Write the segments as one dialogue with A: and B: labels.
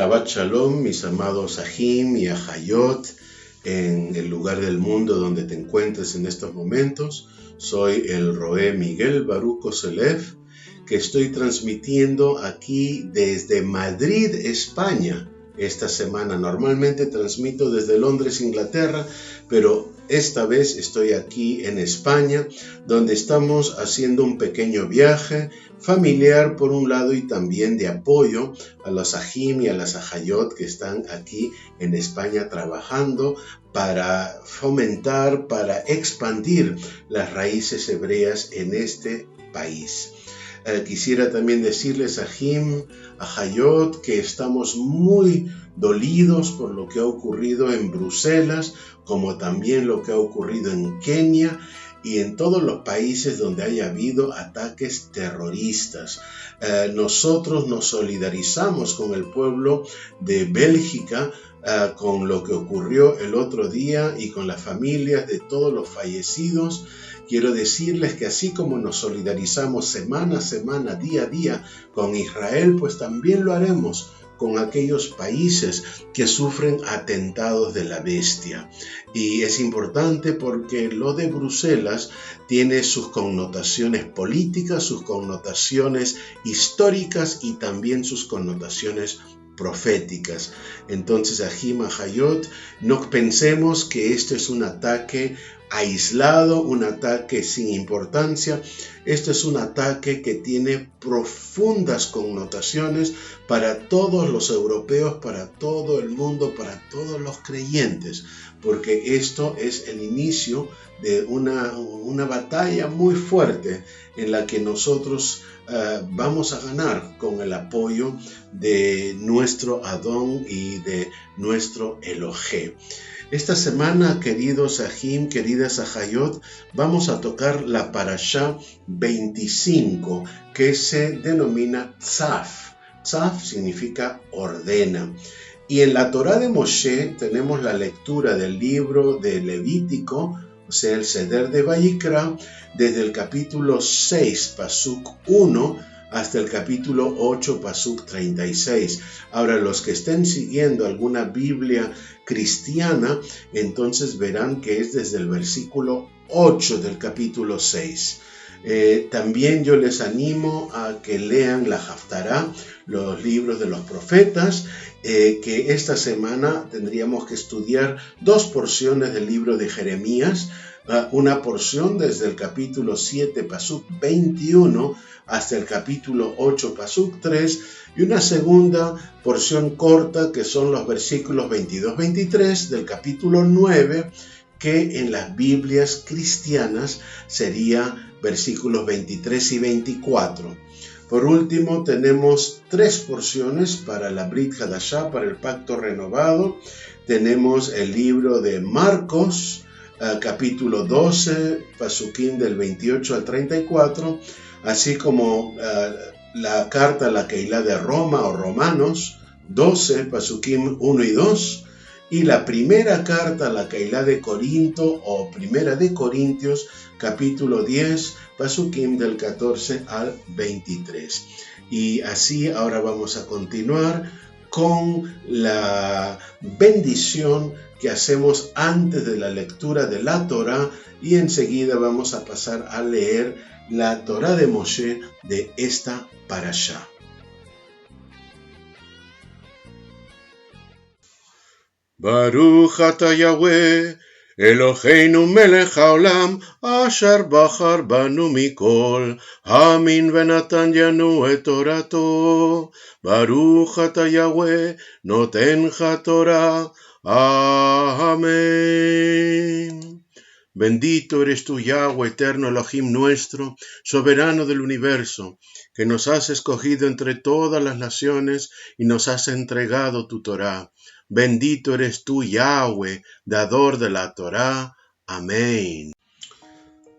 A: Shabbat Shalom, mis amados Ahim y Ahayot, en el lugar del mundo donde te encuentres en estos momentos. Soy el Roé Miguel Baruch Koselev, que estoy transmitiendo aquí desde Madrid, España, esta semana. Normalmente transmito desde Londres, Inglaterra, pero esta vez estoy aquí en España, donde estamos haciendo un pequeño viaje familiar por un lado y también de apoyo a los Ahim y a las Ahayot que están aquí en España trabajando para fomentar, para expandir las raíces hebreas en este país. Quisiera también decirles Ahim, Ahayot, que estamos muy dolidos por lo que ha ocurrido en Bruselas, como también lo que ha ocurrido en Kenia y en todos los países donde haya habido ataques terroristas. Nosotros nos solidarizamos con el pueblo de Bélgica, con lo que ocurrió el otro día y con las familias de todos los fallecidos. Quiero decirles que así como nos solidarizamos semana a semana, día a día con Israel, pues también lo haremos con aquellos países que sufren atentados de la bestia. Y es importante porque lo de Bruselas tiene sus connotaciones políticas, sus connotaciones históricas y también sus connotaciones proféticas. Entonces, Ahim, Ahayot, no pensemos que esto es un ataque aislado, un ataque sin importancia. Esto es un ataque que tiene profundas connotaciones para todos los europeos, para todo el mundo, para todos los creyentes, porque esto es el inicio de una batalla muy fuerte en la que nosotros vamos a ganar con el apoyo de nuestro Adón y de nuestro Elohé. Esta semana, queridos Ahim, queridas Ahayot, vamos a tocar la Parashá 25, que se denomina Tzaf. Tzaf significa ordena. Y en la Torá de Moshe tenemos la lectura del libro de Levítico, o sea, el Seder de Vayikra, desde el capítulo 6, Pasuk 1, hasta el capítulo 8, Pasuk 36. Ahora, los que estén siguiendo alguna Biblia cristiana, entonces verán que es desde el versículo 8 del capítulo 6. También yo les animo a que lean la Haftará, los libros de los profetas, que esta semana tendríamos que estudiar dos porciones del libro de Jeremías, una porción desde el capítulo 7, Pasuk 21, hasta el capítulo 8, Pasuk 3, y una segunda porción corta que son los versículos 22-23 del capítulo 9, que en las Biblias cristianas sería versículos 23 y 24. Por último, tenemos tres porciones para la Brit Hadashah, para el pacto renovado. Tenemos el libro de Marcos, capítulo 12, Pasukim del 28 al 34, así como la carta a la Keilah de Roma o Romanos 12, Pasukim 1 y 2, y la primera carta a la Keilah de Corinto o Primera de Corintios, capítulo 10, Pasukim del 14 al 23. Y así ahora vamos a continuar con la bendición que hacemos antes de la lectura de la Torá, y enseguida vamos a pasar a leer la Torá de Moshe de esta parashá. Baruch ata Yahweh, Eloheinu melech haolam, asher bachar banu mikol, hamin venatan yanu et torato. Baruch ata Yahweh, noten haTorah. Amén. Bendito eres tú, Yahweh, eterno Elohim nuestro, soberano del universo, que nos has escogido entre todas las naciones y nos has entregado tu Torá. Bendito eres tú, Yahweh, dador de la Torá. Amén.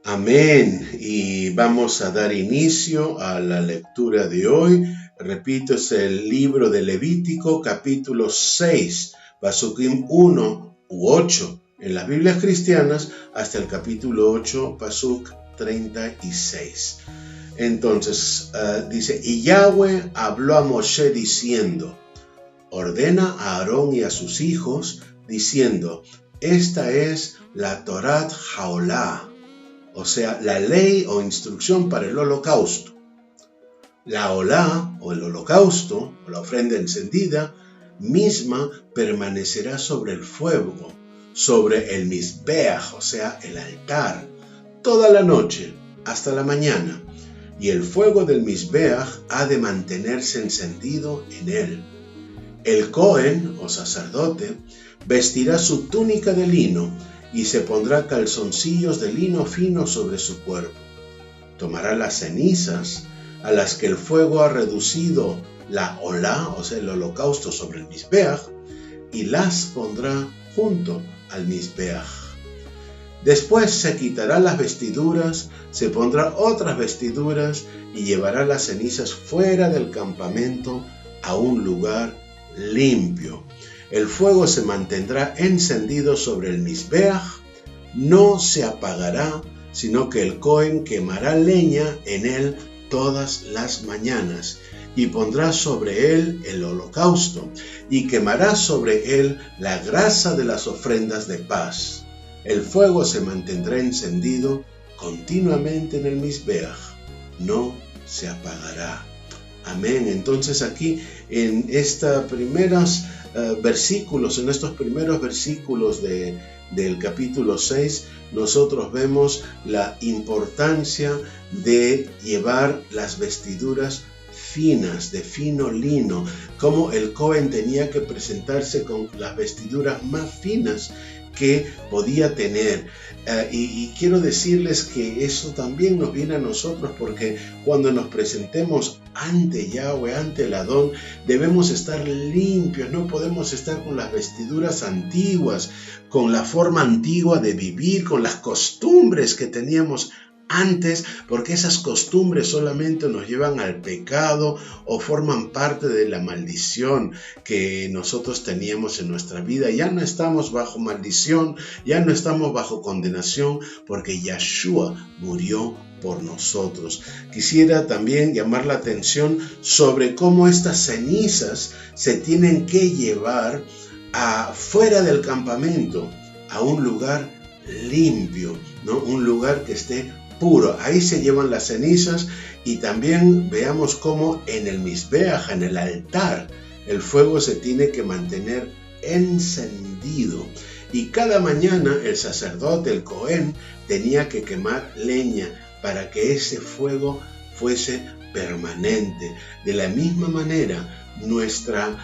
A: Amén. Y vamos a dar inicio a la lectura de hoy. Repito, es el libro de Levítico, capítulo 6, Pasukim 1 u 8 en las Biblias cristianas, hasta el capítulo 8, Pasuk 36. Entonces, dice, y Yahweh habló a Moshe diciendo, ordena a Aarón y a sus hijos, diciendo, esta es la Torat Haolá, o sea, la ley o instrucción para el holocausto. La olá, o el holocausto, o la ofrenda encendida, misma permanecerá sobre el fuego, sobre el mizbeach, o sea, el altar, toda la noche, hasta la mañana, y el fuego del mizbeach ha de mantenerse encendido en él. El Cohen, o sacerdote, vestirá su túnica de lino y se pondrá calzoncillos de lino fino sobre su cuerpo. Tomará las cenizas a las que el fuego ha reducido la olá, o sea, el holocausto sobre el mizbeach, y las pondrá junto al mizbeach. Después se quitará las vestiduras, se pondrá otras vestiduras y llevará las cenizas fuera del campamento a un lugar limpio. El fuego se mantendrá encendido sobre el mizbeach, no se apagará, sino que el Cohen quemará leña en él todas las mañanas, y pondrá sobre él el holocausto, y quemará sobre él la grasa de las ofrendas de paz. El fuego se mantendrá encendido continuamente en el mizbeach, no se apagará. Amén. Entonces aquí en estos primeros versículos del capítulo 6, nosotros vemos la importancia de llevar las vestiduras finas, de fino lino, como el Cohen tenía que presentarse con las vestiduras más finas que podía tener. Y quiero decirles que eso también nos viene a nosotros, porque cuando nos presentemos ante Yahweh, ante el Adón, debemos estar limpios, no podemos estar con las vestiduras antiguas, con la forma antigua de vivir, con las costumbres que teníamos antes, porque esas costumbres solamente nos llevan al pecado o forman parte de la maldición que nosotros teníamos en nuestra vida. Ya no estamos bajo maldición, ya no estamos bajo condenación, porque Yeshua murió por nosotros. Quisiera también llamar la atención sobre cómo estas cenizas se tienen que llevar fuera del campamento, a un lugar limpio, ¿no? Un lugar que esté puro. Ahí se llevan las cenizas, y también veamos cómo en el mizbeach, en el altar, el fuego se tiene que mantener encendido. Y cada mañana el sacerdote, el Cohen, tenía que quemar leña para que ese fuego fuese permanente. De la misma manera, nuestra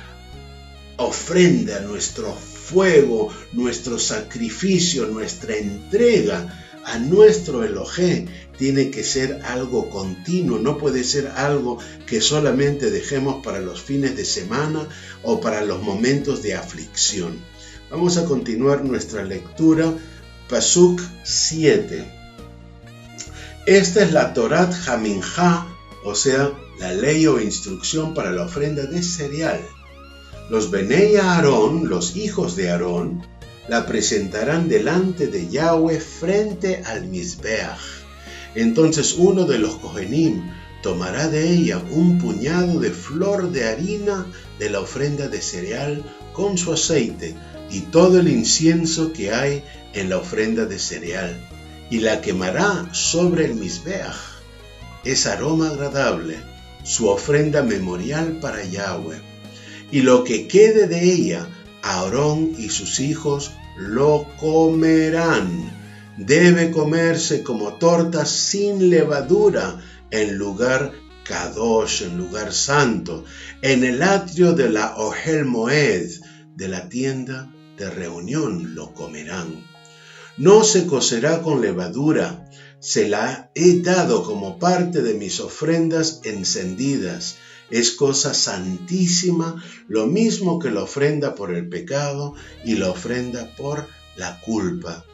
A: ofrenda, nuestro fuego, nuestro sacrificio, nuestra entrega a nuestro Elohé tiene que ser algo continuo, no puede ser algo que solamente dejemos para los fines de semana o para los momentos de aflicción. Vamos a continuar nuestra lectura, Pasuk 7. Esta es la Torat Haminjá, o sea, la ley o instrucción para la ofrenda de cereal. Los Benei Aarón, los hijos de Aarón, la presentarán delante de Yahweh frente al mizbeach. Entonces uno de los Kohenim tomará de ella un puñado de flor de harina de la ofrenda de cereal con su aceite y todo el incienso que hay en la ofrenda de cereal, y la quemará sobre el mizbeach. Es aroma agradable, su ofrenda memorial para Yahweh. Y lo que quede de ella, Aarón y sus hijos lo comerán. Debe comerse como torta sin levadura en lugar kadosh, en lugar santo, en el atrio de la Ohel Moed, de la tienda de reunión lo comerán. No se cocerá con levadura, se la he dado como parte de mis ofrendas encendidas. Es cosa santísima, lo mismo que la ofrenda por el pecado y la ofrenda por la culpa.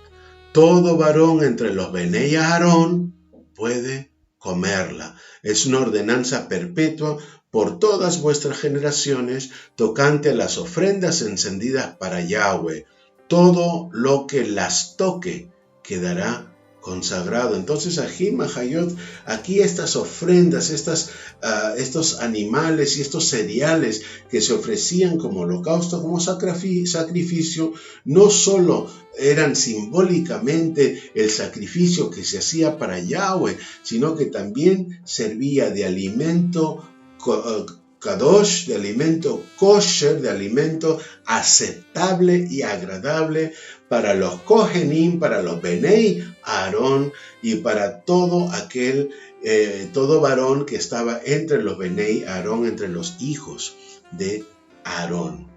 A: Todo varón entre los Benei Aarón puede comerla. Es una ordenanza perpetua por todas vuestras generaciones tocante a las ofrendas encendidas para Yahweh. Todo lo que las toque quedará consagrado. Entonces, Ahim, Ahayot, aquí estas ofrendas, estos animales y estos cereales que se ofrecían como holocausto, como sacrificio, no solo eran simbólicamente el sacrificio que se hacía para Yahweh, sino que también servía de alimento kadosh, de alimento kosher, de alimento aceptable y agradable para los kohenim, para los benei Aarón y para todo varón que estaba entre los benei Aarón, entre los hijos de Aarón.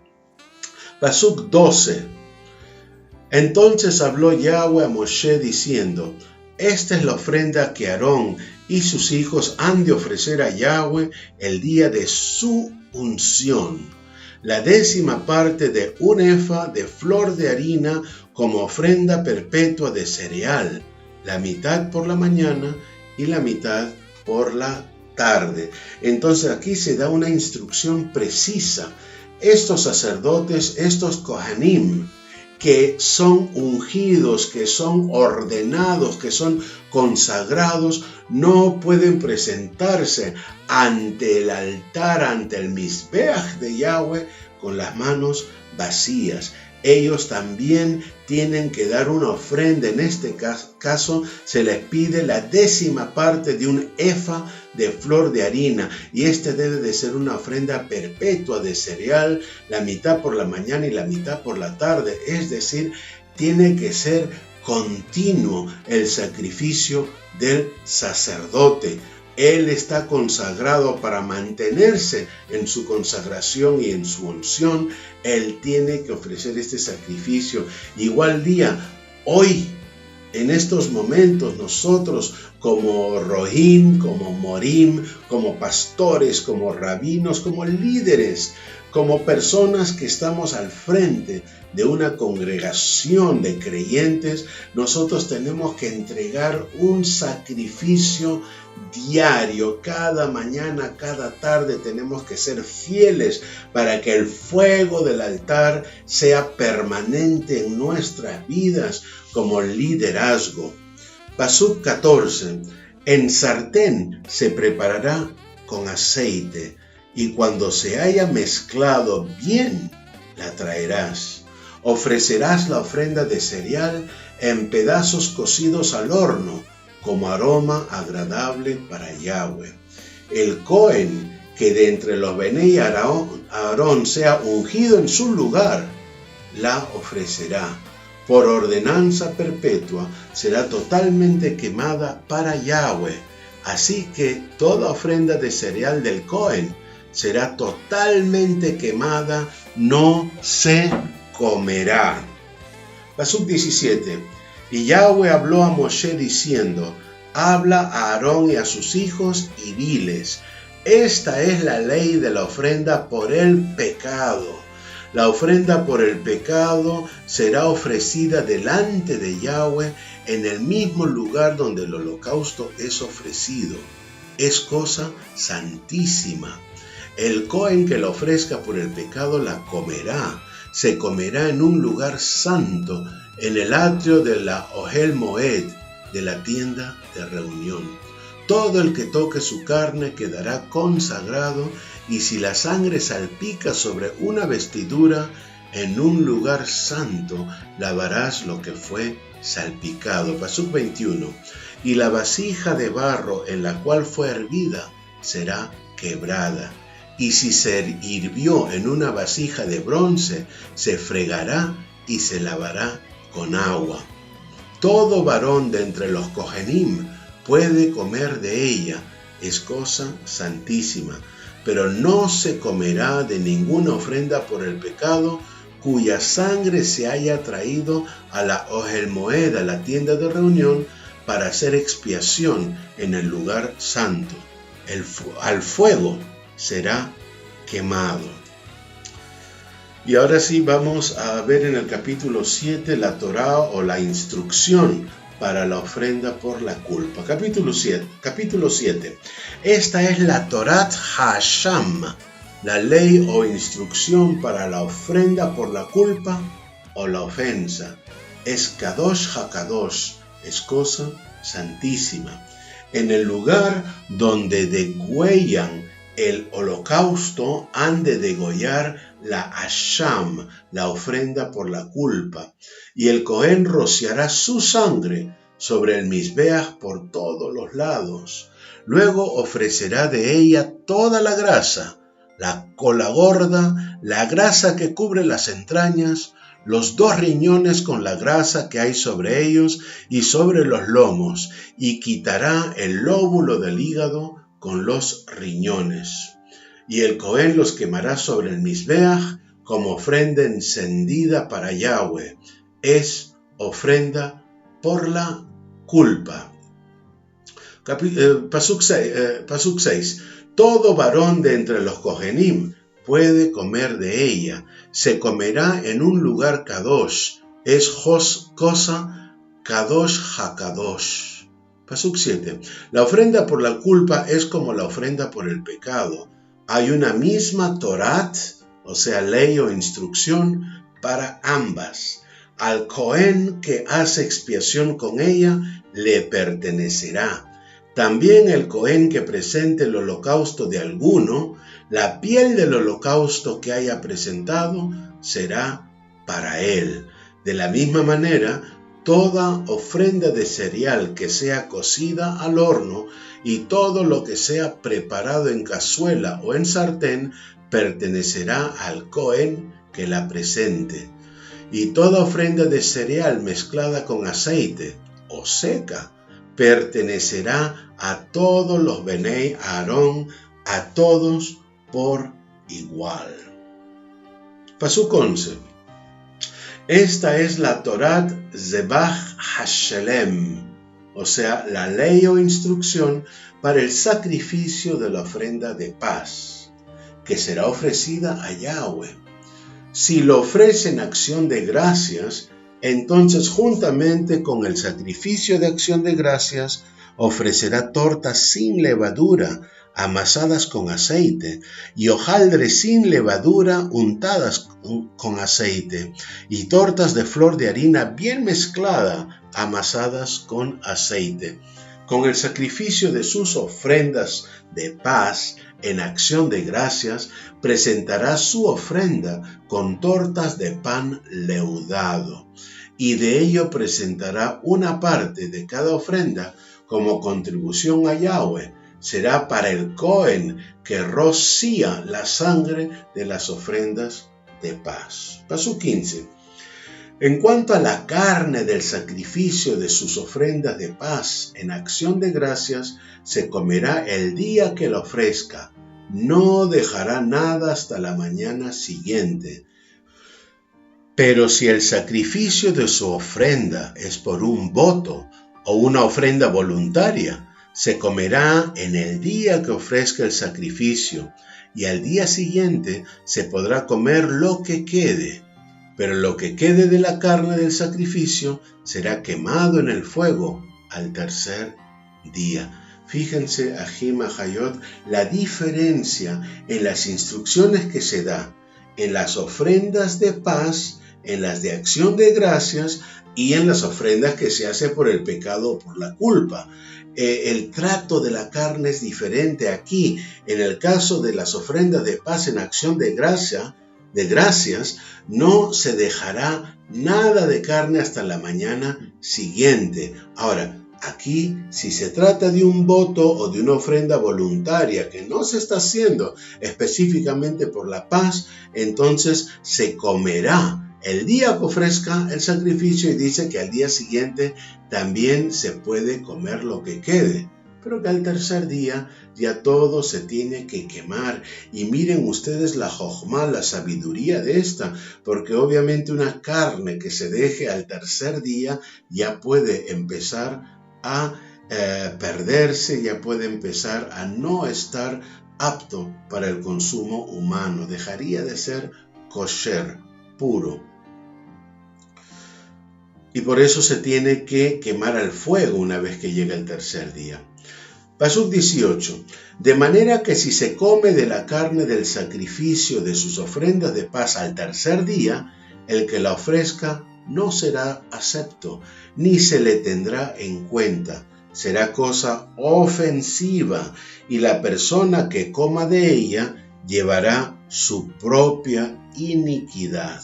A: Pasuk 12. Entonces habló Yahweh a Moshe diciendo: esta es la ofrenda que Aarón y sus hijos han de ofrecer a Yahweh el día de su unción. La 10ª parte de un efa de flor de harina como ofrenda perpetua de cereal, la mitad por la mañana y la mitad por la tarde. Entonces aquí se da una instrucción precisa. Estos sacerdotes, estos kohanim, que son ungidos, que son ordenados, que son consagrados, no pueden presentarse ante el altar, ante el Mizbeach de Yahweh con las manos vacías. Ellos también tienen que dar una ofrenda. En este caso se les pide la 10ª parte de un efa de flor de harina, y debe de ser una ofrenda perpetua de cereal, la mitad por la mañana y la mitad por la tarde. Es decir, tiene que ser continuo el sacrificio del sacerdote. Él está consagrado para mantenerse en su consagración y en su unción. Él tiene que ofrecer este sacrificio. Igual día, hoy, en estos momentos, nosotros como rohim, como morim, como pastores, como rabinos, como líderes, como personas que estamos al frente de una congregación de creyentes, nosotros tenemos que entregar un sacrificio diario. Cada mañana, cada tarde tenemos que ser fieles para que el fuego del altar sea permanente en nuestras vidas como liderazgo. Pasuk 14. En sartén se preparará con aceite, y cuando se haya mezclado bien, la traerás. Ofrecerás la ofrenda de cereal en pedazos cocidos al horno, como aroma agradable para Yahweh. El Cohen que de entre los benei Aarón sea ungido en su lugar, la ofrecerá. Por ordenanza perpetua será totalmente quemada para Yahweh. Así que toda ofrenda de cereal del Cohen será totalmente quemada, no se comerá. Pasuk 17. Y Yahweh habló a Moshe diciendo: habla a Aarón y a sus hijos y diles: esta es la ley de la ofrenda por el pecado. La ofrenda por el pecado será ofrecida delante de Yahweh en el mismo lugar donde el holocausto es ofrecido. Es cosa santísima. El Cohen que la ofrezca por el pecado la comerá. Se comerá en un lugar santo, en el atrio de la Ohel Moed, de la tienda de reunión. Todo el que toque su carne quedará consagrado, y si la sangre salpica sobre una vestidura en un lugar santo, lavarás lo que fue salpicado. Pasuk 21. Y la vasija de barro en la cual fue hervida será quebrada. Y si se hirvió en una vasija de bronce, se fregará y se lavará con agua. Todo varón de entre los kohenim puede comer de ella, es cosa santísima, pero no se comerá de ninguna ofrenda por el pecado cuya sangre se haya traído a la Ohel Moed, a la tienda de reunión, para hacer expiación en el lugar santo. Al fuego será quemado. Y ahora sí vamos a ver en el capítulo 7 la Torá o la instrucción para la ofrenda por la culpa. Capítulo 7. Esta es la Torat Hasham, la ley o instrucción para la ofrenda por la culpa o la ofensa. Es Kadosh HaKadosh, es cosa santísima. En el lugar donde degüellan el holocausto han de degollar la asham, la ofrenda por la culpa, y el Cohen rociará su sangre sobre el mizbeach por todos los lados. Luego ofrecerá de ella toda la grasa, la cola gorda, la grasa que cubre las entrañas, los 2 riñones con la grasa que hay sobre ellos y sobre los lomos, y quitará el lóbulo del hígado con los riñones. Y el Cohen los quemará sobre el mizbeach como ofrenda encendida para Yahweh. Es ofrenda por la culpa. Pasuk 6. Todo varón de entre los Kohenim puede comer de ella. Se comerá en un lugar kadosh. Es cosa kadosh hakadosh. Pasuk 7. La ofrenda por la culpa es como la ofrenda por el pecado. Hay una misma Torat, o sea, ley o instrucción, para ambas. Al Cohen que hace expiación con ella, le pertenecerá. También el Cohen que presente el holocausto de alguno, la piel del holocausto que haya presentado, será para él. De la misma manera, toda ofrenda de cereal que sea cocida al horno y todo lo que sea preparado en cazuela o en sartén pertenecerá al Cohen que la presente. Y toda ofrenda de cereal mezclada con aceite o seca pertenecerá a todos los Benei Aarón, a todos por igual. Pasuk 11. Esta es la Torat Zebach Hashelem, o sea, la ley o instrucción para el sacrificio de la ofrenda de paz, que será ofrecida a Yahweh. Si lo ofrece en acción de gracias, entonces juntamente con el sacrificio de acción de gracias, ofrecerá tortas sin levadura, amasadas con aceite, y hojaldres sin levadura untadas con aceite, y tortas de flor de harina bien mezclada, amasadas con aceite. Con el sacrificio de sus ofrendas de paz, en acción de gracias, presentará su ofrenda con tortas de pan leudado, y de ello presentará una parte de cada ofrenda como contribución a Yahweh. Será para el Cohen que rocía la sangre de las ofrendas de paz. Pasuk 15. En cuanto a la carne del sacrificio de sus ofrendas de paz en acción de gracias, se comerá el día que la ofrezca. No dejará nada hasta la mañana siguiente. Pero si el sacrificio de su ofrenda es por un voto o una ofrenda voluntaria, se comerá en el día que ofrezca el sacrificio, y al día siguiente se podrá comer lo que quede. Pero lo que quede de la carne del sacrificio será quemado en el fuego al tercer día. Fíjense, Ajim Ahayot, la diferencia en las instrucciones que se da en las ofrendas de paz, en las de acción de gracias y en las ofrendas que se hace por el pecado o por la culpa. El trato de la carne es diferente aquí. En el caso de las ofrendas de paz en acción de gracias, no se dejará nada de carne hasta la mañana siguiente. Ahora, aquí, si se trata de un voto o de una ofrenda voluntaria que no se está haciendo específicamente por la paz, entonces se comerá el día que ofrezca el sacrificio, y dice que al día siguiente también se puede comer lo que quede, pero que al tercer día ya todo se tiene que quemar. Y miren ustedes la jojma, la sabiduría de esta, porque obviamente una carne que se deje al tercer día ya puede empezar a perderse, ya puede empezar a no estar apto para el consumo humano, dejaría de ser kosher, puro. Y por eso se tiene que quemar al fuego una vez que llega el tercer día. Pasuk 18. De manera que si se come de la carne del sacrificio de sus ofrendas de paz al tercer día, el que la ofrezca no será acepto, ni se le tendrá en cuenta. Será cosa ofensiva, y la persona que coma de ella llevará su propia iniquidad.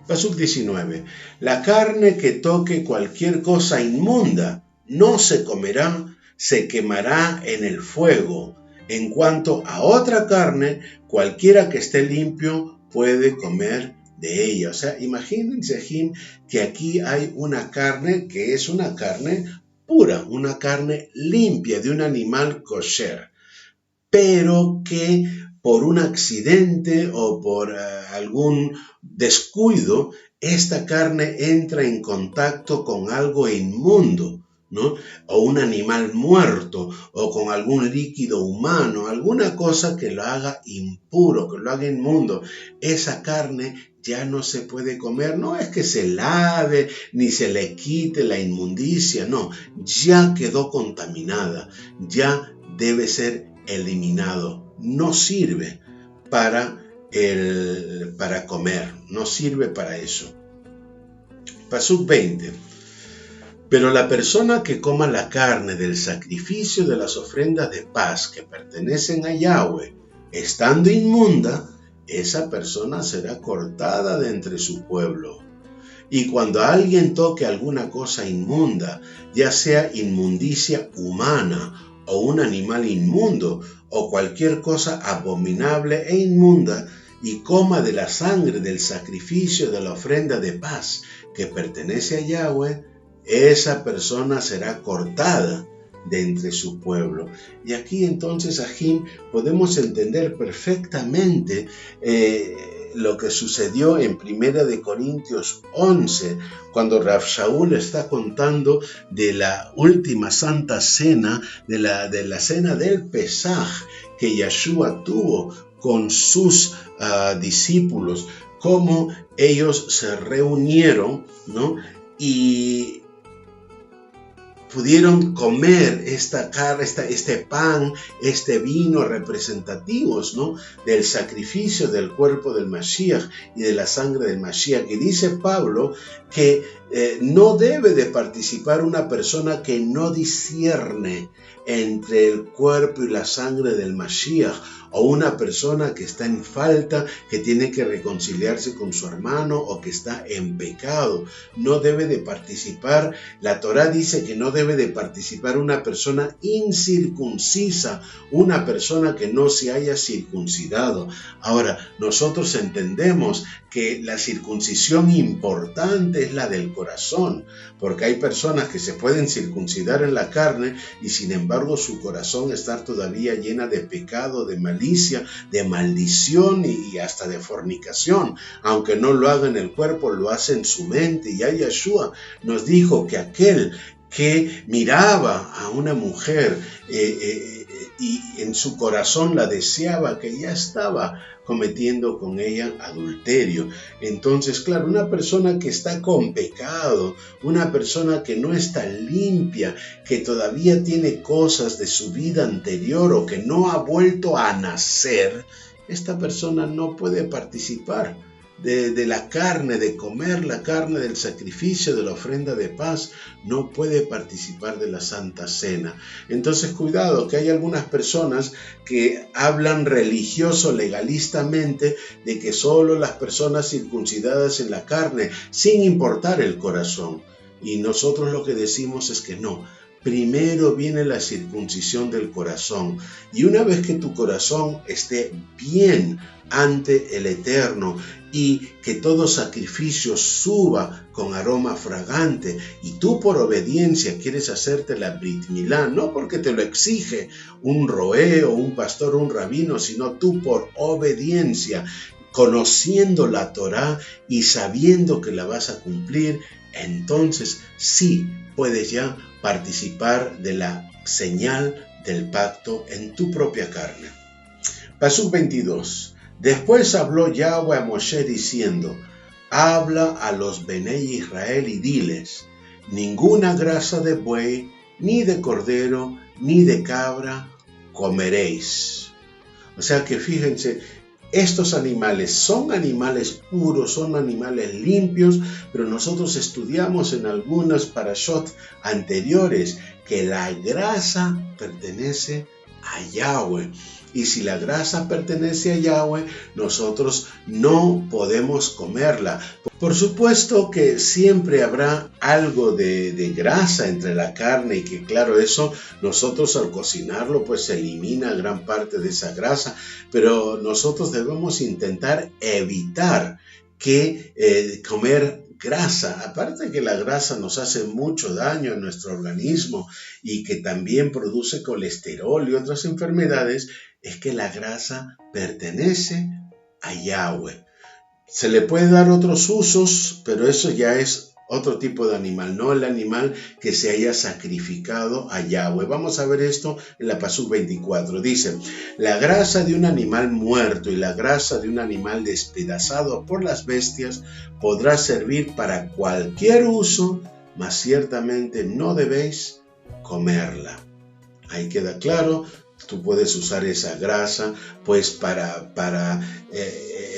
A: Pasuk 19. La carne que toque cualquier cosa inmunda no se comerá, se quemará en el fuego. En cuanto a otra carne, cualquiera que esté limpio puede comer de ella. O sea, imagínense, Jim, que aquí hay una carne que es una carne pura, una carne limpia de un animal kosher, pero que por un accidente o por algún descuido, esta carne entra en contacto con algo inmundo, ¿no? O un animal muerto, o con algún líquido humano, alguna cosa que lo haga impuro, que lo haga inmundo. Esa carne ya no se puede comer. No es que se lave ni se le quite la inmundicia, no, ya quedó contaminada, ya debe ser eliminado. No sirve para comer, no sirve para eso. Pasuk 20. Pero la persona que coma la carne del sacrificio de las ofrendas de paz que pertenecen a Yahweh, estando inmunda, esa persona será cortada de entre su pueblo. Y cuando alguien toque alguna cosa inmunda, ya sea inmundicia humana o un animal inmundo o cualquier cosa abominable e inmunda, y coma de la sangre del sacrificio de la ofrenda de paz que pertenece a Yahweh, esa persona será cortada de entre su pueblo. Y aquí entonces, Ajim, podemos entender perfectamente lo que sucedió en 1 Corintios 11, cuando Rav Shaul está contando de la última santa cena, de la cena del Pesaj que Yeshua tuvo con sus discípulos, cómo ellos se reunieron, ¿no? Y pudieron comer este pan, este vino representativos, ¿no? Del sacrificio del cuerpo del Mashiach y de la sangre del Mashiach. Y dice Pablo que no debe de participar una persona que no discierne entre el cuerpo y la sangre del Mashiach, o una persona que está en falta, que tiene que reconciliarse con su hermano o que está en pecado. No debe de participar. La Torá dice que no debe de participar una persona incircuncisa, una persona que no se haya circuncidado. Ahora, nosotros entendemos que la circuncisión importante es la del corazón, porque hay personas que se pueden circuncidar en la carne y sin embargo su corazón está todavía llena de pecado, de malicia, de maldición y hasta de fornicación. Aunque no lo haga en el cuerpo, lo hace en su mente. Y Yeshua nos dijo que aquel que miraba a una mujer y en su corazón la deseaba, que ya estaba cometiendo con ella adulterio. Entonces, claro, una persona que está con pecado, una persona que no está limpia, que todavía tiene cosas de su vida anterior o que no ha vuelto a nacer, esta persona no puede participar de la carne, de comer la carne del sacrificio de la ofrenda de paz, no puede participar de la Santa Cena. Entonces, cuidado, que hay algunas personas que hablan religioso, legalistamente, de que solo las personas circuncidadas en la carne, sin importar el corazón. Y nosotros lo que decimos es que no. Primero viene la circuncisión del corazón, y una vez que tu corazón esté bien ante el Eterno y que todo sacrificio suba con aroma fragante, y tú por obediencia quieres hacerte la Brit Milá, no porque te lo exige un roé o un pastor o un rabino, sino tú por obediencia, conociendo la Torá y sabiendo que la vas a cumplir, entonces sí puedes ya participar de la señal del pacto en tu propia carne. Pasuk 22. Después habló Yahweh a Moshe diciendo: habla a los Benei Israel y diles: ninguna grasa de buey, ni de cordero, ni de cabra comeréis. O sea que fíjense, Estos animales son animales puros, son animales limpios, pero nosotros estudiamos en algunos parashot anteriores que la grasa pertenece a Yahweh. Y si la grasa pertenece a Yahweh, nosotros no podemos comerla. Por supuesto que siempre habrá algo de grasa entre la carne y que claro, eso nosotros al cocinarlo pues se elimina gran parte de esa grasa, pero nosotros debemos intentar evitar que comer grasa, aparte que la grasa nos hace mucho daño a nuestro organismo y que también produce colesterol y otras enfermedades, es que la grasa pertenece a Yahweh. Se le puede dar otros usos, pero eso ya es otro tipo de animal, no el animal que se haya sacrificado a Yahweh. Vamos a ver esto en la Pasuk 24. Dice, la grasa de un animal muerto y la grasa de un animal despedazado por las bestias podrá servir para cualquier uso, mas ciertamente no debéis comerla. Ahí queda claro. Tú puedes usar esa grasa pues para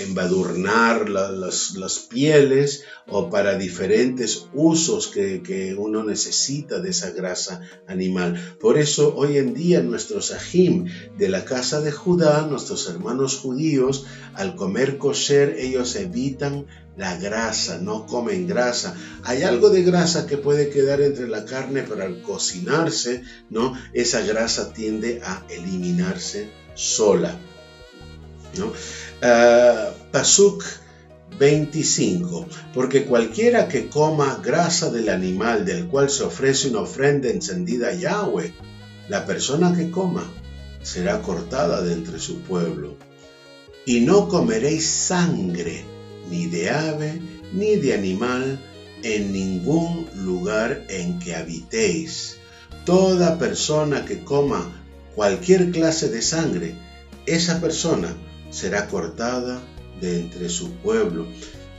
A: embadurnar las pieles o para diferentes usos que uno necesita de esa grasa animal. Por eso hoy en día nuestros ajim de la casa de Judá, nuestros hermanos judíos, al comer kosher ellos evitan la grasa, no comen grasa. Hay algo de grasa que puede quedar entre la carne, pero al cocinarse, ¿no? Esa grasa tiende a eliminarse sola, ¿no? Pasuk 25. Porque cualquiera que coma grasa del animal del cual se ofrece una ofrenda encendida a Yahweh, la persona que coma será cortada de entre su pueblo. Y no comeréis sangre, ni de ave, ni de animal, en ningún lugar en que habitéis. Toda persona que coma cualquier clase de sangre, esa persona será cortada de entre su pueblo.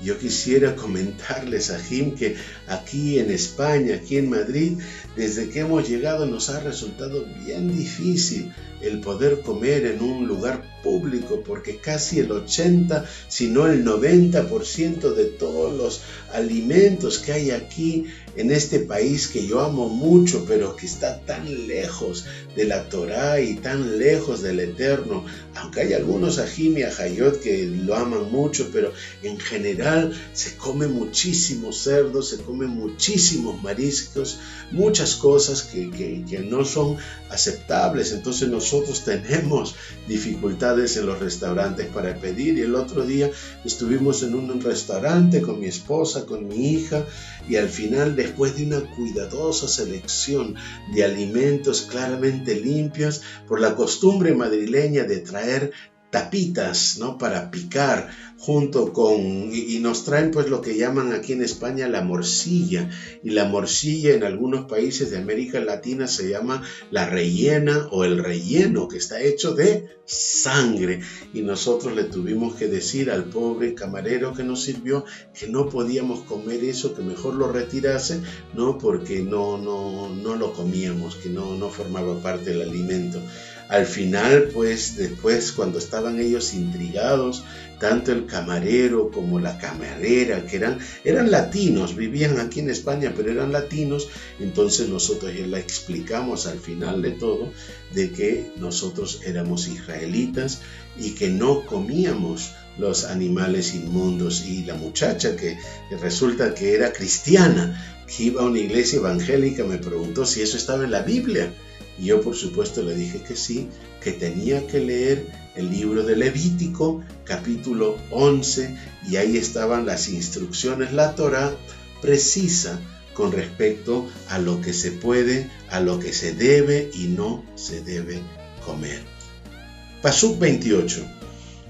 A: Yo quisiera comentarles, Ajim, que aquí en España, aquí en Madrid, desde que hemos llegado nos ha resultado bien difícil el poder comer en un lugar público, porque casi el 80, si no el 90% de todos los alimentos que hay aquí en este país que yo amo mucho, pero que está tan lejos de la Torá y tan lejos del Eterno, aunque hay algunos ajim y ajayot que lo aman mucho, pero en general se come muchísimo cerdo, se come muchísimos mariscos, muchas cosas que no son aceptables. Entonces nosotros tenemos dificultades en los restaurantes para pedir, y el otro día estuvimos en un restaurante con mi esposa, con mi hija, y al final, después de una cuidadosa selección de alimentos claramente limpios, por la costumbre madrileña de traer tapitas, ¿no?, para picar junto con, y nos traen pues lo que llaman aquí en España la morcilla, y la morcilla en algunos países de América Latina se llama la rellena o el relleno, que está hecho de sangre, y nosotros le tuvimos que decir al pobre camarero que nos sirvió que no podíamos comer eso, que mejor lo retirase, ¿no?, porque no lo comíamos, que no formaba parte del alimento. Al final, pues después, cuando estaban ellos intrigados, tanto el camarero como la camarera, que eran latinos, vivían aquí en España, pero eran latinos, entonces nosotros ya le explicamos al final de todo de que nosotros éramos israelitas y que no comíamos los animales inmundos. Y la muchacha que resulta que era cristiana, que iba a una iglesia evangélica, me preguntó si eso estaba en la Biblia. Y yo por supuesto le dije que sí, que tenía que leer el libro de Levítico, capítulo 11, y ahí estaban las instrucciones, la Torá precisa con respecto a lo que se puede, a lo que se debe y no se debe comer. Pasuk 28.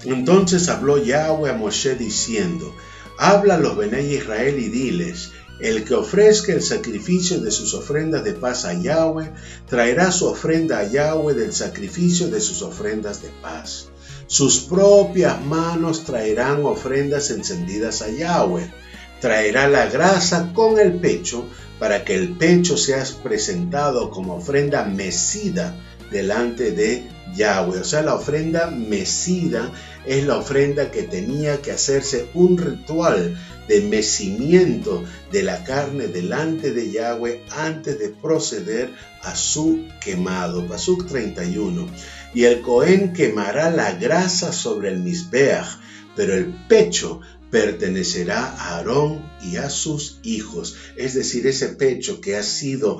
A: Entonces habló Yahweh a Moshe diciendo, habla a los Benay Israel y diles, el que ofrezca el sacrificio de sus ofrendas de paz a Yahweh, traerá su ofrenda a Yahweh del sacrificio de sus ofrendas de paz. Sus propias manos traerán ofrendas encendidas a Yahweh. Traerá la grasa con el pecho, para que el pecho sea presentado como ofrenda mecida delante de Yahweh. O sea, la ofrenda mecida es la ofrenda que tenía que hacerse un ritual de mecimiento de la carne delante de Yahweh antes de proceder a su quemado. Pasuk 31. Y el Cohen quemará la grasa sobre el Mizbeach, pero el pecho pertenecerá a Aarón y a sus hijos. Es decir, ese pecho que ha sido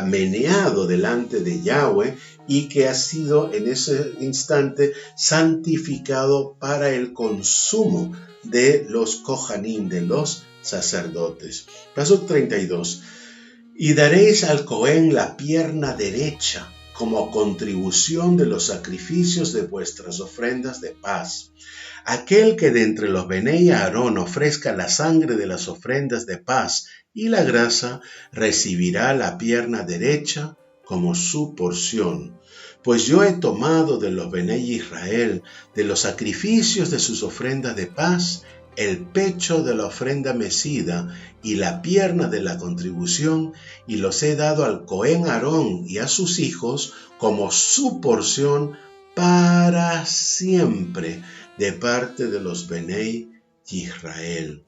A: meneado delante de Yahweh y que ha sido en ese instante santificado para el consumo de los Kohanim, de los sacerdotes. Pasuk 32. Y daréis al Cohen la pierna derecha como contribución de los sacrificios de vuestras ofrendas de paz. Aquel que de entre los Benei Aarón ofrezca la sangre de las ofrendas de paz y la grasa, recibirá la pierna derecha como su porción. Pues yo he tomado de los Benei Israel, de los sacrificios de sus ofrendas de paz, el pecho de la ofrenda mecida y la pierna de la contribución, y los he dado al Cohen Aarón y a sus hijos como su porción para siempre, de parte de los Benei Israel.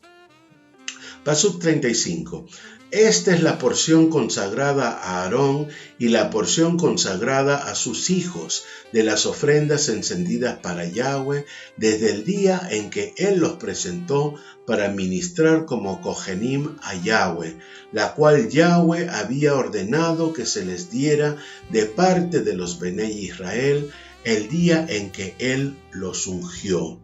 A: Pasuk 35. Esta es la porción consagrada a Aarón y la porción consagrada a sus hijos de las ofrendas encendidas para Yahweh desde el día en que él los presentó para ministrar como Kohanim a Yahweh, la cual Yahweh había ordenado que se les diera de parte de los Benei Israel el día en que él los ungió.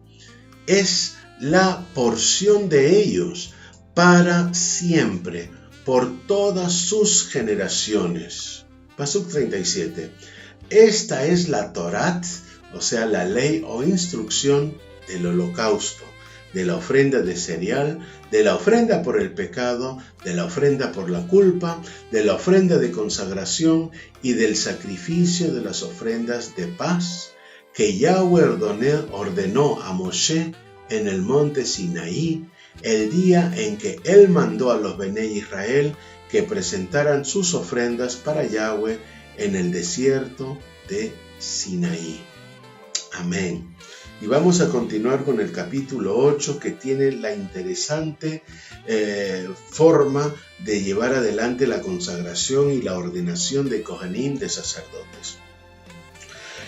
A: Es la porción de ellos para siempre, por todas sus generaciones. Pasuk 37. Esta es la Torat, o sea, la ley o instrucción del holocausto, de la ofrenda de cereal, de la ofrenda por el pecado, de la ofrenda por la culpa, de la ofrenda de consagración y del sacrificio de las ofrendas de paz, que Yahweh ordenó a Moshe en el monte Sinaí, el día en que él mandó a los Benei Israel que presentaran sus ofrendas para Yahweh en el desierto de Sinaí. Amén. Y vamos a continuar con el capítulo 8, que tiene la interesante forma de llevar adelante la consagración y la ordenación de Kohanim, de sacerdotes.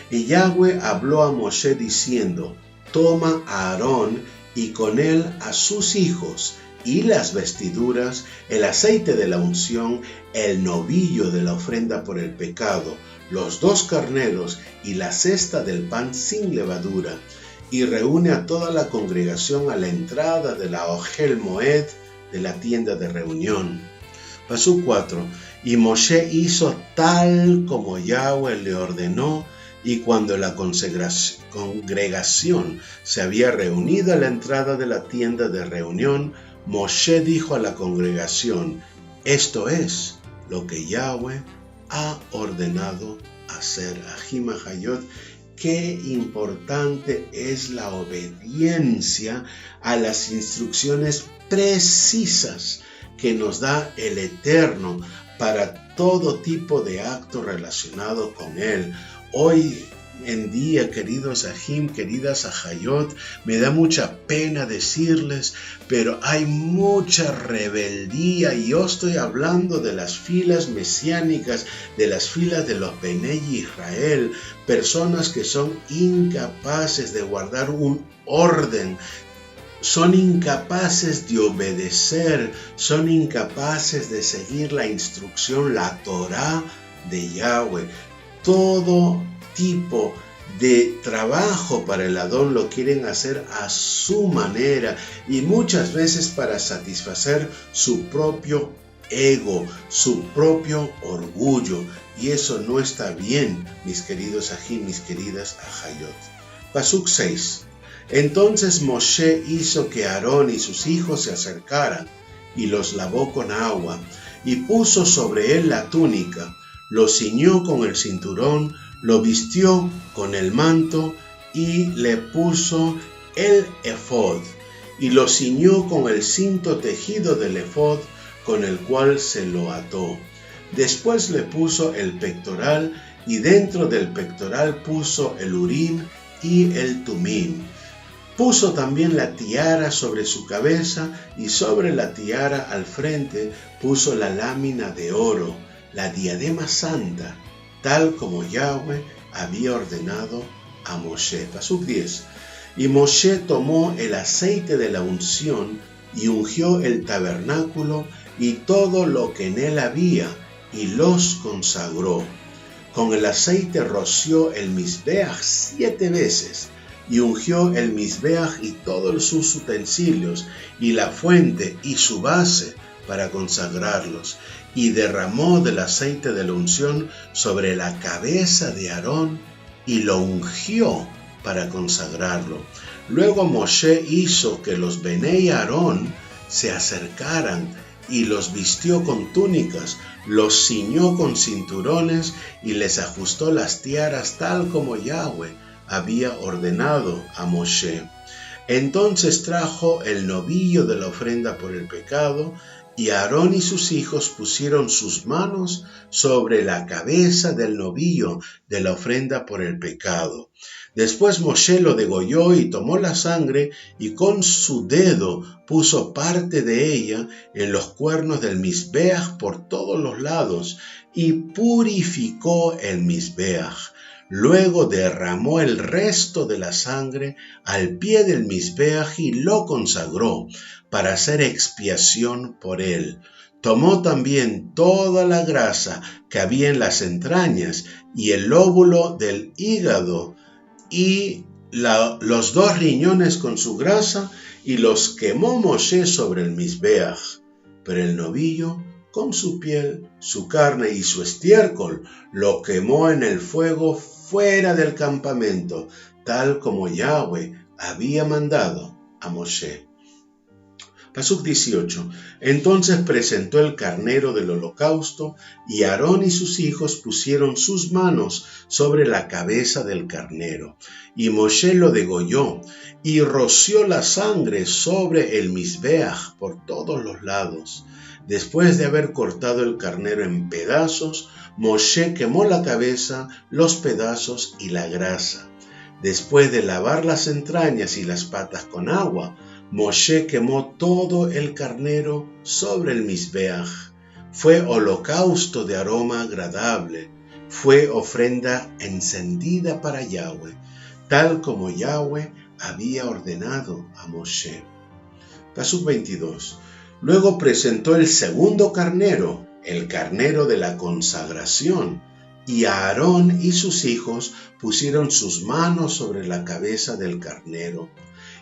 A: Y Yahweh habló a Moshe diciendo: toma a Aarón y con él a sus hijos, y las vestiduras, el aceite de la unción, el novillo de la ofrenda por el pecado, los 2 carneros y la cesta del pan sin levadura, y reúne a toda la congregación a la entrada de la Ohel Moed, de la tienda de reunión. Pasuk 4. Y Moshe hizo tal como Yahweh le ordenó, y cuando la congregación se había reunido a la entrada de la tienda de reunión, Moshe dijo a la congregación: esto es lo que Yahweh ha ordenado hacer. Ajim Hayot, qué importante es la obediencia a las instrucciones precisas que nos da el Eterno para todo tipo de acto relacionado con Él. Hoy en día, queridos Ajim, queridas Ajayot, me da mucha pena decirles, pero hay mucha rebeldía, y yo estoy hablando de las filas mesiánicas, de las filas de los Benei Israel, personas que son incapaces de guardar un orden, son incapaces de obedecer, son incapaces de seguir la instrucción, la Torá de Yahweh. Todo tipo de trabajo para el Adón lo quieren hacer a su manera, y muchas veces para satisfacer su propio ego, su propio orgullo, y eso no está bien, mis queridos Ajim, mis queridas Ajayot. Pasuk 6. Entonces Moshe hizo que Aarón y sus hijos se acercaran, y los lavó con agua, y puso sobre él la túnica, lo ciñó con el cinturón, lo vistió con el manto y le puso el efod, y lo ciñó con el cinto tejido del efod con el cual se lo ató. Después le puso el pectoral y dentro del pectoral puso el Urim y el Tumim. Puso también la tiara sobre su cabeza y sobre la tiara al frente puso la lámina de oro, la diadema santa, tal como Yahweh había ordenado a Moshe. Pasuk 10. Y Moshe tomó el aceite de la unción y ungió el tabernáculo y todo lo que en él había y los consagró. Con el aceite roció el Mizbeach 7 veces y ungió el Mizbeach y todos sus utensilios y la fuente y su base para consagrarlos, y derramó del aceite de la unción sobre la cabeza de Aarón y lo ungió para consagrarlo. Luego Moshe hizo que los Benei Aarón se acercaran y los vistió con túnicas, los ciñó con cinturones y les ajustó las tiaras tal como Yahweh había ordenado a Moshe. Entonces trajo el novillo de la ofrenda por el pecado, y Aarón y sus hijos pusieron sus manos sobre la cabeza del novillo de la ofrenda por el pecado. Después Moshe lo degolló y tomó la sangre y con su dedo puso parte de ella en los cuernos del Mizbeach por todos los lados y purificó el Mizbeach. Luego derramó el resto de la sangre al pie del Mizbeach y lo consagró para hacer expiación por él. Tomó también toda la grasa que había en las entrañas y el lóbulo del hígado y los 2 riñones con su grasa y los quemó Moshe sobre el Mizbeach. Pero el novillo con su piel, su carne y su estiércol lo quemó en el fuego fuera del campamento, tal como Yahweh había mandado a Moshe. Pasuk 18. Entonces presentó el carnero del holocausto, y Aarón y sus hijos pusieron sus manos sobre la cabeza del carnero, y Moshe lo degolló, y roció la sangre sobre el Mizbeach por todos los lados. Después de haber cortado el carnero en pedazos, Moshe quemó la cabeza, los pedazos y la grasa. Después de lavar las entrañas y las patas con agua, Moshe quemó todo el carnero sobre el Mizbeach. Fue holocausto de aroma agradable, fue ofrenda encendida para Yahweh, tal como Yahweh había ordenado a Moshe. Pasuk 22. Luego presentó el segundo carnero, el carnero de la consagración, y Aarón y sus hijos pusieron sus manos sobre la cabeza del carnero.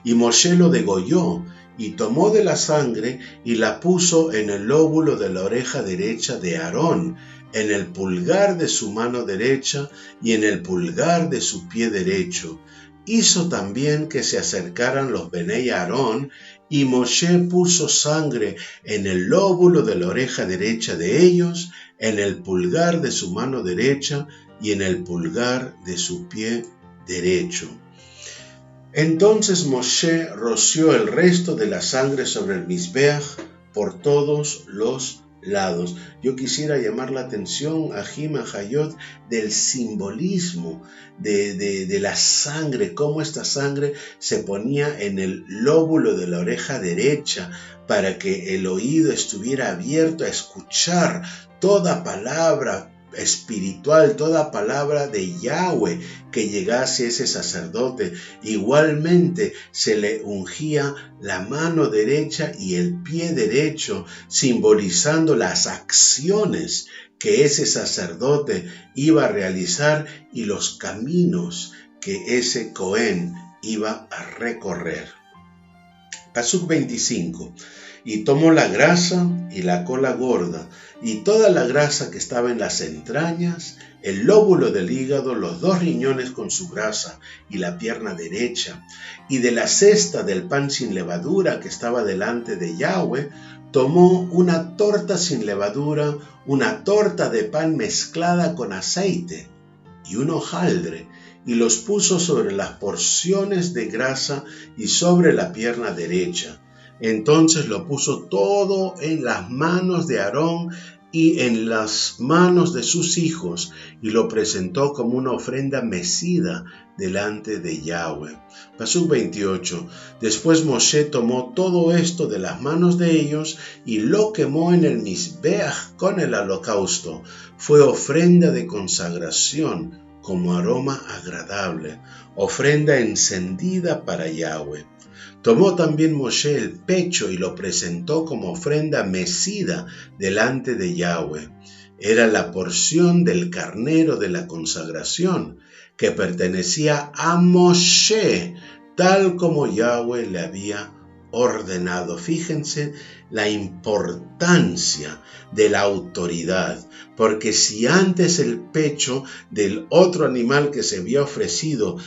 A: Y Moshe lo degolló, y tomó de la sangre y la puso en el lóbulo de la oreja derecha de Aarón, en el pulgar de su mano derecha y en el pulgar de su pie derecho. Hizo también que se acercaran los Benei Aarón, y Moshe puso sangre en el lóbulo de la oreja derecha de ellos, en el pulgar de su mano derecha y en el pulgar de su pie derecho. Entonces Moshe roció el resto de la sangre sobre el Mizbeach por todos los lados. Yo quisiera llamar la atención a Hayot del simbolismo de la sangre, cómo esta sangre se ponía en el lóbulo de la oreja derecha para que el oído estuviera abierto a escuchar toda palabra espiritual, toda palabra de Yahweh que llegase a ese sacerdote. Igualmente se le ungía la mano derecha y el pie derecho, simbolizando las acciones que ese sacerdote iba a realizar y los caminos que ese Cohen iba a recorrer. Pasuk 25. Y tomó la grasa y la cola gorda, y toda la grasa que estaba en las entrañas, el lóbulo del hígado, los 2 riñones con su grasa y la pierna derecha, y de la cesta del pan sin levadura que estaba delante de Yahweh, tomó una torta sin levadura, una torta de pan mezclada con aceite y un hojaldre, y los puso sobre las porciones de grasa y sobre la pierna derecha. Entonces lo puso todo en las manos de Aarón y en las manos de sus hijos, y lo presentó como una ofrenda mecida delante de Yahweh. Pasuk 28. Después Moshe tomó todo esto de las manos de ellos y lo quemó en el Mizbeach con el holocausto. Fue ofrenda de consagración como aroma agradable, ofrenda encendida para Yahweh. Tomó también Moshe el pecho y lo presentó como ofrenda mecida delante de Yahweh. Era la porción del carnero de la consagración que pertenecía a Moshe, tal como Yahweh le había ordenado. Fíjense la importancia de la autoridad, porque si antes el pecho del otro animal que se había ofrecido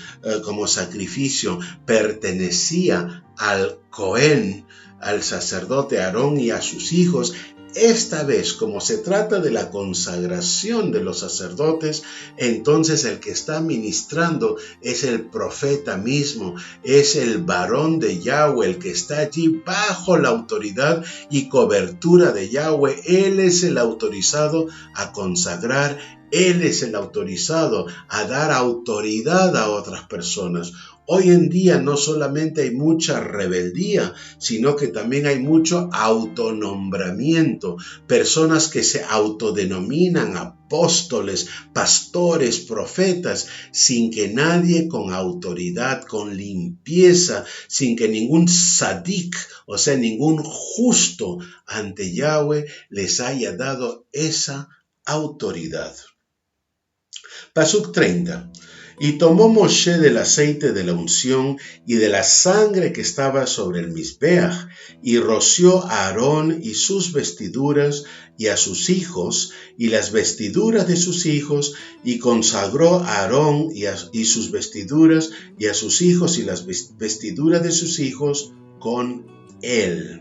A: como sacrificio pertenecía al Cohen, al sacerdote Aarón y a sus hijos, esta vez, como se trata de la consagración de los sacerdotes, entonces el que está ministrando es el profeta mismo, es el varón de Yahweh, el que está allí bajo la autoridad y cobertura de Yahweh. Él es el autorizado a consagrar, él es el autorizado a dar autoridad a otras personas. Hoy en día no solamente hay mucha rebeldía, sino que también hay mucho autonombramiento. Personas que se autodenominan apóstoles, pastores, profetas, sin que nadie con autoridad, con limpieza, sin que ningún sadik, o sea, ningún justo ante Yahweh les haya dado esa autoridad. Pasuk 30. Y tomó Moshe del aceite de la unción y de la sangre que estaba sobre el Mizbeach, y roció a Aarón y sus vestiduras y a sus hijos, y las vestiduras de sus hijos, y consagró a Aarón y sus vestiduras, y a sus hijos y las vestiduras de sus hijos con él.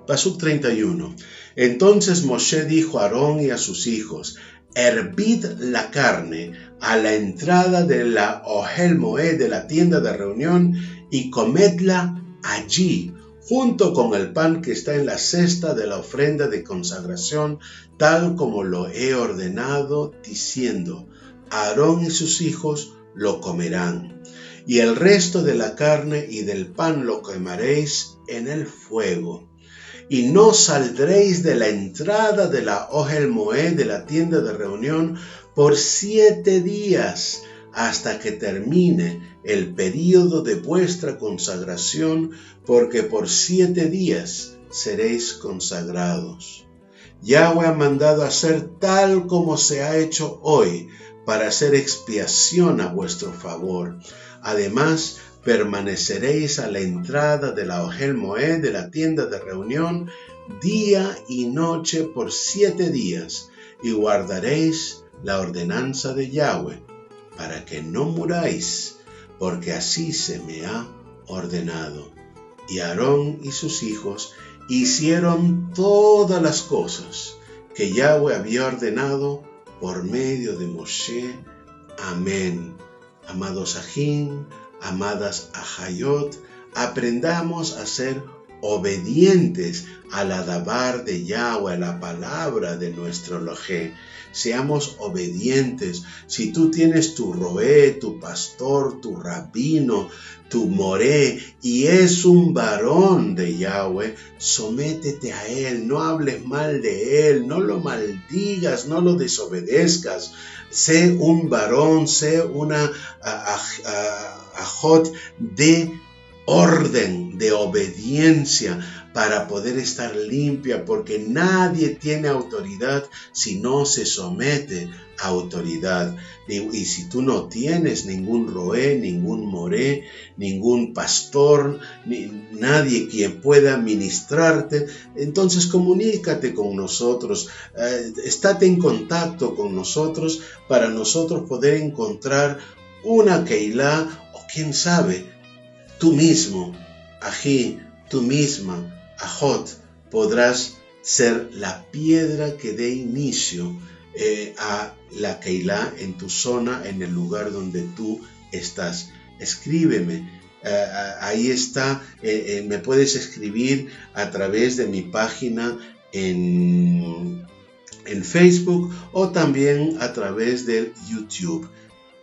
A: Pasuk 31. Entonces Moshe dijo a Aarón y a sus hijos: hervid la carne a la entrada de la Ohel Moed, de la tienda de reunión, y comedla allí, junto con el pan que está en la cesta de la ofrenda de consagración, tal como lo he ordenado, diciendo: Aarón y sus hijos lo comerán. Y el resto de la carne y del pan lo quemaréis en el fuego. Y no saldréis de la entrada de la Ohel Moed, de la tienda de reunión, por 7 días, hasta que termine el período de vuestra consagración, porque por 7 días seréis consagrados. Yahweh ha mandado hacer tal como se ha hecho hoy, para hacer expiación a vuestro favor. Además, permaneceréis a la entrada de la Ohel Moed, de la tienda de reunión, día y noche por 7 días, y guardaréis la ordenanza de Yahweh, para que no muráis, porque así se me ha ordenado. Y Aarón y sus hijos hicieron todas las cosas que Yahweh había ordenado por medio de Moshe. Amén. Amados Ajim, amadas Ajayot, aprendamos a ser obedientes al adabar de Yahweh, a la palabra de nuestro Elohim. Seamos obedientes. Si tú tienes tu roé, tu pastor, tu rabino, tu moré, y es un varón de Yahweh, sométete a él, no hables mal de él, no lo maldigas, no lo desobedezcas. Sé un varón, sé una ajot de orden, de obediencia, para poder estar limpia, porque nadie tiene autoridad si no se somete a autoridad. Y si tú no tienes ningún roé, ningún moré, ningún pastor, nadie quien pueda ministrarte, entonces comunícate con nosotros, estate en contacto con nosotros para nosotros poder encontrar una Keilah, o quién sabe, tú mismo, Ají, tú misma, Ajot, podrás ser la piedra que dé inicio a la Keilah en tu zona, en el lugar donde tú estás. Escríbeme, ahí está, me puedes escribir a través de mi página en en Facebook o también a través del YouTube.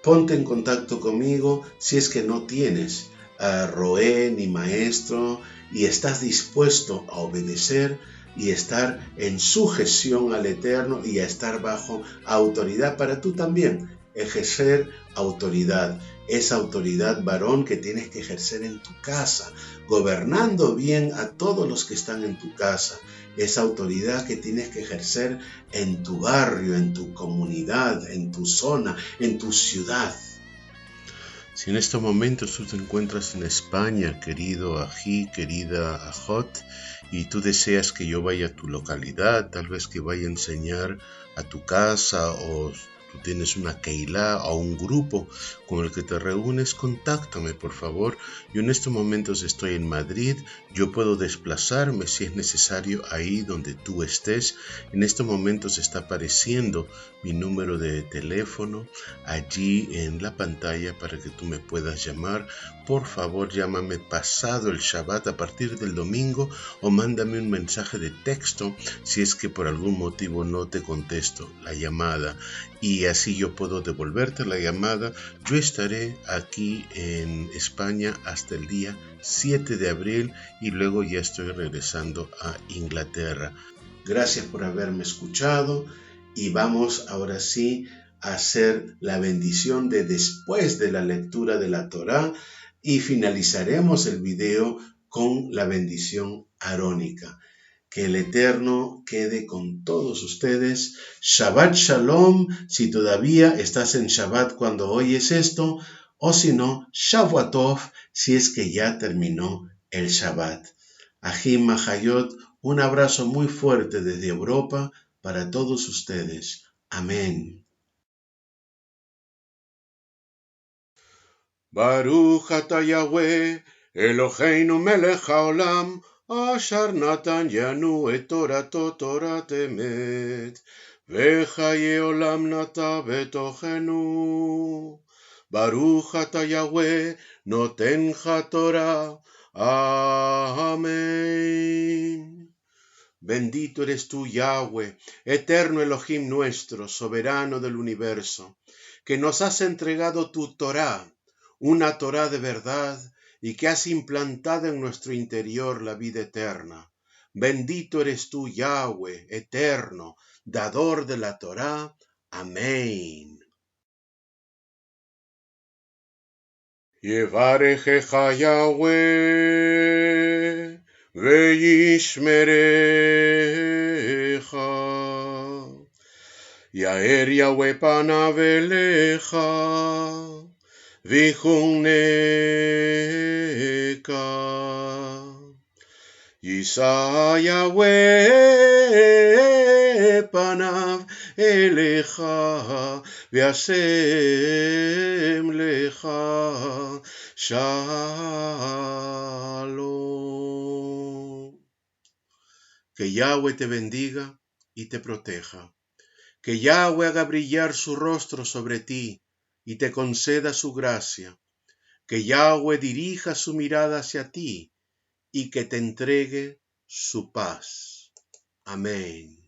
A: Ponte en contacto conmigo si es que no tienes a Roé ni maestro y estás dispuesto a obedecer y estar en sujeción al Eterno y a estar bajo autoridad para tú también ejercer autoridad. Esa autoridad, varón, que tienes que ejercer en tu casa, gobernando bien a todos los que están en tu casa. Esa autoridad que tienes que ejercer en tu barrio, en tu comunidad, en tu zona, en tu ciudad. Si en estos momentos tú te encuentras en España, querido Ají, querida Ajot, y tú deseas que yo vaya a tu localidad, tal vez que vaya a enseñar a tu casa, o tú tienes una keilá o un grupo con el que te reúnes, contáctame por favor. Yo en estos momentos estoy en Madrid, yo puedo desplazarme si es necesario ahí donde tú estés. En estos momentos está apareciendo mi número de teléfono allí en la pantalla para que tú me puedas llamar. Por favor, llámame pasado el Shabbat a partir del domingo o mándame un mensaje de texto si es que por algún motivo no te contesto la llamada y así yo puedo devolverte la llamada. Yo estaré aquí en España hasta el día 7 de abril y luego ya estoy regresando a Inglaterra. Gracias por haberme escuchado y vamos ahora sí a hacer la bendición de después de la lectura de la Torá y finalizaremos el video con la bendición arónica. Que el Eterno quede con todos ustedes. Shabbat Shalom, si todavía estás en Shabbat cuando oyes esto, o si no, Shavua Tov, si es que ya terminó el Shabbat. Ajim Mahayot, un abrazo muy fuerte desde Europa para todos ustedes. Amén. Baruch ata Yahweh, Eloheinu melech haolam, Asher natan yanu et torato torat emet, Vechaye olam nata betochenu. Baruch ata Yahweh, noten Torah. Amén. Bendito eres tú, Yahweh, eterno Elohim nuestro, soberano del universo, que nos has entregado tu Torah, una Torah de verdad, y que has implantado en nuestro interior la vida eterna. Bendito eres tú, Yahweh, eterno, dador de la Torah. Amén. Yevarechecha Yahweh, veishmerecha. Yair Yahweh panav elecha, vichuneka. Yisa Yahweh panav elecha, v'yasem lecha shalom. Que Yahweh te bendiga y te proteja. Que Yahweh haga brillar su rostro sobre ti y te conceda su gracia. Que Yahweh dirija su mirada hacia ti y que te entregue su paz. Amén.